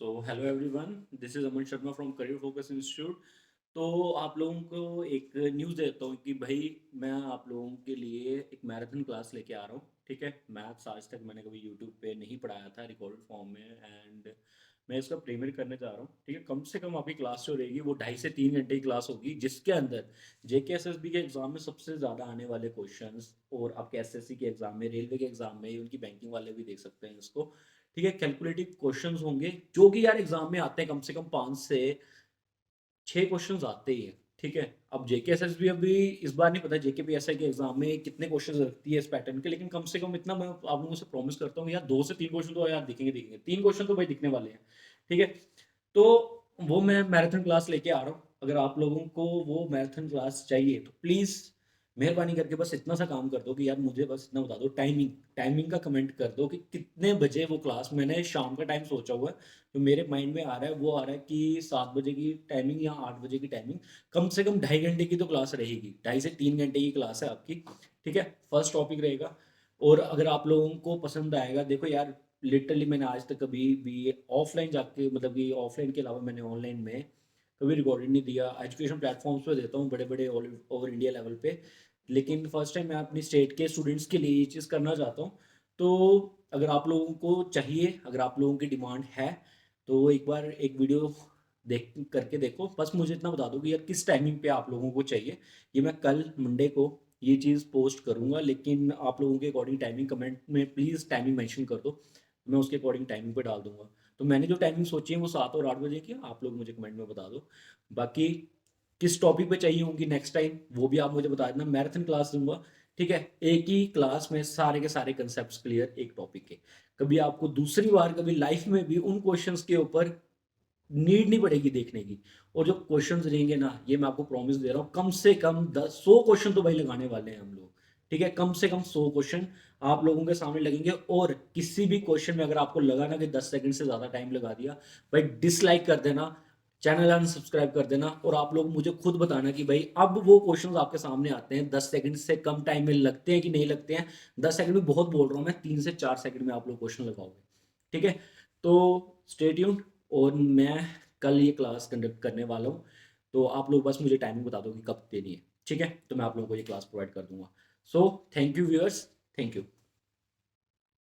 Hello everyone, this is Aman Sharma from career focus institute. तो आप लोगों को एक न्यूज़ देता हूँ कि भाई मैं आप लोगों के लिए एक मैराथन क्लास लेके आ रहा हूँ, ठीक है? मैथ्स आज तक मैंने कभी यूट्यूब पे नहीं पढ़ाया था रिकॉर्डेड फॉर्म में एंड मैं इसका प्रीमियर करने जा रहा हूँ, ठीक है? कम से कम आपकी क्लास जो रहेगी वो ढाई से 3 घंटे की क्लास होगी, जिसके अंदर जेकेएसएसबी के एग्ज़ाम में सबसे ज़्यादा आने वाले क्वेश्चंस और आपके एसएससी के एग्ज़ाम में, रेलवे के एग्ज़ाम में, उनकी बैंकिंग वाले भी देख सकते हैं इसको, ठीक है? कैलकुलेटिव क्वेश्चंस होंगे जो कि यार एग्ज़ाम में आते हैं कम से कम 5 से 6 क्वेश्चंस आते ही हैं, ठीक है? अब जेकेएसएसबी अभी इस बार नहीं पता जेकेपीएसआई के एग्ज़ाम में कितने क्वेश्चंस रखती है इस पैटर्न के, लेकिन कम से कम इतना मैं आप लोगों से प्रॉमिस करता हूँ यार 2 से 3 क्वेश्चन तो यार दिखेंगे। 3 क्वेश्चन तो भाई दिखने वाले हैं, ठीक है? तो वो मैं मैराथन क्लास लेके आ रहा हूँ। अगर आप लोगों को वो मैराथन क्लास चाहिए तो प्लीज़ मेहरबानी करके बस इतना सा काम कर दो कि यार मुझे बस इतना बता दो टाइमिंग, टाइमिंग का कमेंट कर दो कि कितने बजे वो क्लास, मैंने शाम का टाइम सोचा हुआ है, जो मेरे माइंड में आ रहा है वो आ रहा है कि 7 बजे की टाइमिंग या 8 बजे की टाइमिंग। कम से कम ढाई घंटे की तो क्लास रहेगी, ढाई से 3 घंटे की क्लास है आपकी, ठीक है? फर्स्ट टॉपिक रहेगा और अगर आप लोगों को पसंद आएगा, देखो यार लिटरली मैंने आज तक कभी भी ऑफ़लाइन जाके, मतलब कि ऑफ़लाइन के अलावा मैंने ऑनलाइन में कभी रिकॉर्डेड नहीं दिया। एजुकेशन प्लेटफ़ॉर्म्स पे देता हूँ बड़े-बड़े ऑल ओवर इंडिया लेवल पे। लेकिन फर्स्ट टाइम मैं अपनी स्टेट के स्टूडेंट्स के लिए ये चीज़ करना चाहता हूँ। तो अगर आप लोगों को चाहिए, अगर आप लोगों की डिमांड है, तो एक बार एक वीडियो देख करके देखो। बस मुझे इतना बता दो कि यार किस टाइमिंग पे आप लोगों को चाहिए। ये मैं कल मंडे को ये चीज़ पोस्ट करूँगा, लेकिन आप लोगों के अकॉर्डिंग टाइमिंग कमेंट में प्लीज़ टाइमिंग मेंशन कर दो। मैं उसके अकॉर्डिंग टाइमिंग पे डाल दूँगा। तो मैंने जो टाइमिंग सोची है वो 7 और 8 बजे की है, आप लोग मुझे कमेंट में बता दो। बाकी किस टॉपिक पे चाहिए होंगी नेक्स्ट टाइम वो भी आप मुझे बता देना। मैराथन क्लास दूँगा, ठीक है? एक ही क्लास में सारे के सारे कांसेप्ट्स क्लियर एक टॉपिक के। कभी आपको दूसरी बार कभी लाइफ में भी उन क्वेश्चंस के ऊपर नीड नहीं पड़ेगी देखने की। और जो क्वेश्चंस रहेंगे ना, ये मैं आपको प्रॉमिस दे रहा हूँ, कम से कम 10 100 क्वेश्चन तो भाई लगाने वाले हैं हम लोग, ठीक है? कम से कम 100 क्वेश्चन आप लोगों के सामने लगेंगे और किसी भी क्वेश्चन में अगर आपको लगा ना कि 10 सेकंड से ज़्यादा टाइम लगा दिया, भाई डिसलाइक कर देना, चैनल अनसब्सक्राइब कर देना और आप लोग मुझे खुद बताना कि भाई अब वो क्वेश्चंस आपके सामने आते हैं, 10 सेकंड से कम टाइम में लगते हैं कि नहीं लगते हैं? 10 सेकंड में बहुत बोल रहा हूँ मैं, 3 से 4 सेकंड में आप लोग क्वेश्चन लगाओगे, ठीक है? तो स्टे ट्यून्ड और मैं कल ये क्लास कंडक्ट करने वाला हूँ। तो आप लोग बस मुझे टाइमिंग बता दो कि कब देनी है, ठीक है? तो मैं आप लोगों को ये क्लास प्रोवाइड कर दूँगा। So thank you viewers, thank you.